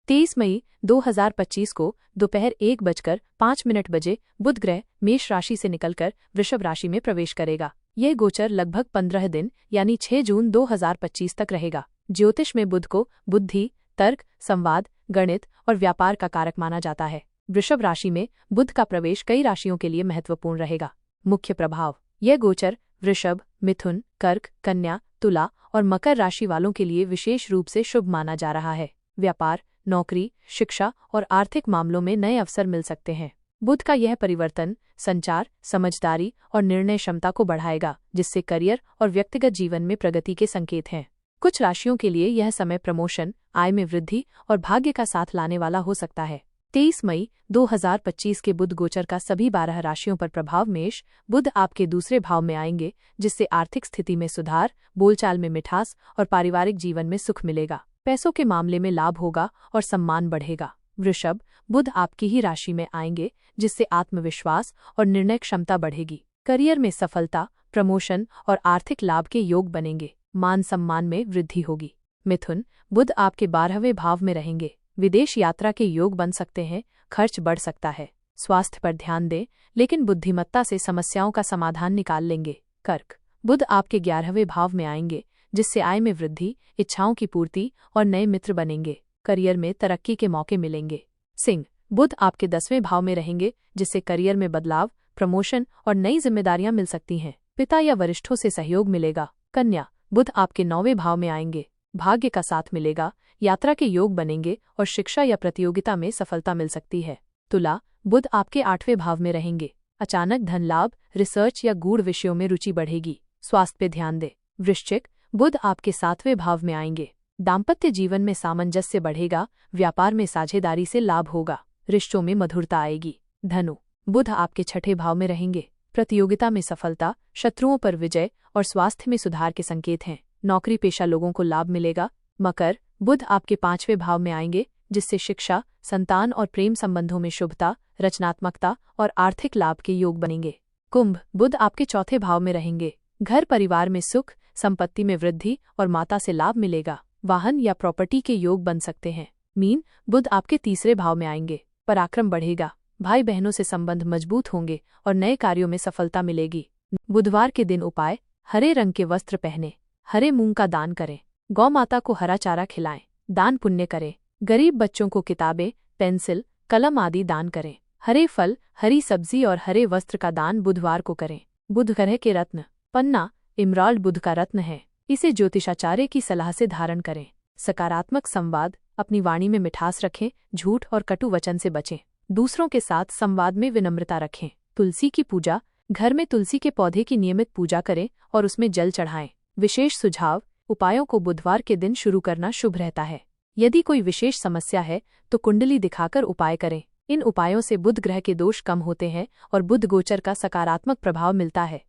23 मई 2025 को दोपहर 1:05 बजे बुध ग्रह मेष राशि से निकलकर वृषभ राशि में प्रवेश करेगा। यह गोचर लगभग 15 दिन यानी 6 जून 2025 तक रहेगा। ज्योतिष में बुध को बुद्धि, तर्क, संवाद, गणित और व्यापार का कारक माना जाता है। वृषभ राशि में बुध का प्रवेश कई राशियों के लिए महत्वपूर्ण रहेगा। मुख्य प्रभाव: यह गोचर वृषभ, मिथुन, कर्क, कन्या, तुला और मकर राशि वालों के लिए विशेष रूप से शुभ माना जा रहा है। व्यापार, नौकरी, शिक्षा और आर्थिक मामलों में नए अवसर मिल सकते हैं। बुध का यह परिवर्तन संचार, समझदारी और निर्णय क्षमता को बढ़ाएगा, जिससे करियर और व्यक्तिगत जीवन में प्रगति के संकेत हैं। कुछ राशियों के लिए यह समय प्रमोशन, आय में वृद्धि और भाग्य का साथ लाने वाला हो सकता है। 23 मई 2025 के बुध गोचर का सभी 12 राशियों पर प्रभाव। मेष बुध आपके दूसरे भाव में आएंगे, जिससे आर्थिक स्थिति में सुधार, बोलचाल में मिठास और पारिवारिक जीवन में सुख मिलेगा। पैसों के मामले में लाभ होगा और सम्मान बढ़ेगा। वृषभ बुध आपकी ही राशि में आएंगे, जिससे आत्मविश्वास और निर्णय क्षमता बढ़ेगी। करियर में सफलता, प्रमोशन और आर्थिक लाभ के योग बनेंगे। मान सम्मान में वृद्धि होगी। मिथुन बुध आपके 12वें भाव में रहेंगे। विदेश यात्रा के योग बन सकते हैं। खर्च बढ़ सकता है। स्वास्थ्य पर ध्यान दें, लेकिन बुद्धिमत्ता से समस्याओं का समाधान निकाल लेंगे। कर्क बुध आपके 11वें भाव में आएंगे, जिससे आय में वृद्धि, इच्छाओं की पूर्ति और नए मित्र बनेंगे। करियर में तरक्की के मौके मिलेंगे। सिंह बुध आपके 10वें भाव में रहेंगे, जिससे करियर में बदलाव, प्रमोशन और नई जिम्मेदारियां मिल सकती हैं। पिता या वरिष्ठों से सहयोग मिलेगा। कन्या बुध आपके 9वें भाव में आएंगे। भाग्य का साथ मिलेगा, यात्रा के योग बनेंगे और शिक्षा या प्रतियोगिता में सफलता मिल सकती है। तुला बुध आपके 8वें भाव में रहेंगे। अचानक धन लाभ, रिसर्च या गूढ़ विषयों में रुचि बढ़ेगी। स्वास्थ्य पे ध्यान दें। वृश्चिक बुध आपके 7वें भाव में आएंगे। दाम्पत्य जीवन में सामंजस्य बढ़ेगा। व्यापार में साझेदारी से लाभ होगा। रिश्तों में मधुरता आएगी। धनु बुध आपके 6ठे भाव में रहेंगे। प्रतियोगिता में सफलता, शत्रुओं पर विजय और स्वास्थ्य में सुधार के संकेत हैं। नौकरी पेशा लोगों को लाभ मिलेगा। मकर बुध आपके 5वें भाव में आएंगे, जिससे शिक्षा, संतान और प्रेम संबंधों में शुभता, रचनात्मकता और आर्थिक लाभ के योग बनेंगे। कुंभ बुध आपके 4थे भाव में रहेंगे। घर परिवार में सुख, संपत्ति में वृद्धि और माता से लाभ मिलेगा। वाहन या प्रॉपर्टी के योग बन सकते हैं। मीन बुध आपके 3रे भाव में आएंगे। पराक्रम बढ़ेगा। भाई बहनों से संबंध मजबूत होंगे और नए कार्यों में सफलता मिलेगी। बुधवार के दिन उपाय: हरे रंग के वस्त्र पहने, हरे मूंग का दान करें, गौ माता को हरा चारा खिलाएं, दान पुण्य करें, गरीब बच्चों को किताबें, पेंसिल, कलम आदि दान करें। हरे फल, हरी सब्जी और हरे वस्त्र का दान बुधवार को करें। बुध ग्रह के रत्न: पन्ना इमराल्ड बुध का रत्न है। इसे ज्योतिषाचार्य की सलाह से धारण करें। सकारात्मक संवाद: अपनी वाणी में मिठास रखें, झूठ और कटु वचन से बचें। दूसरों के साथ संवाद में विनम्रता रखें। तुलसी की पूजा: घर में तुलसी के पौधे की नियमित पूजा करें और उसमें जल चढ़ाएं। विशेष सुझाव: उपायों को बुधवार के दिन शुरू करना शुभ रहता है। यदि कोई विशेष समस्या है तो कुंडली दिखाकर उपाय करें। इन उपायों से बुध ग्रह के दोष कम होते हैं और बुध गोचर का सकारात्मक प्रभाव मिलता है।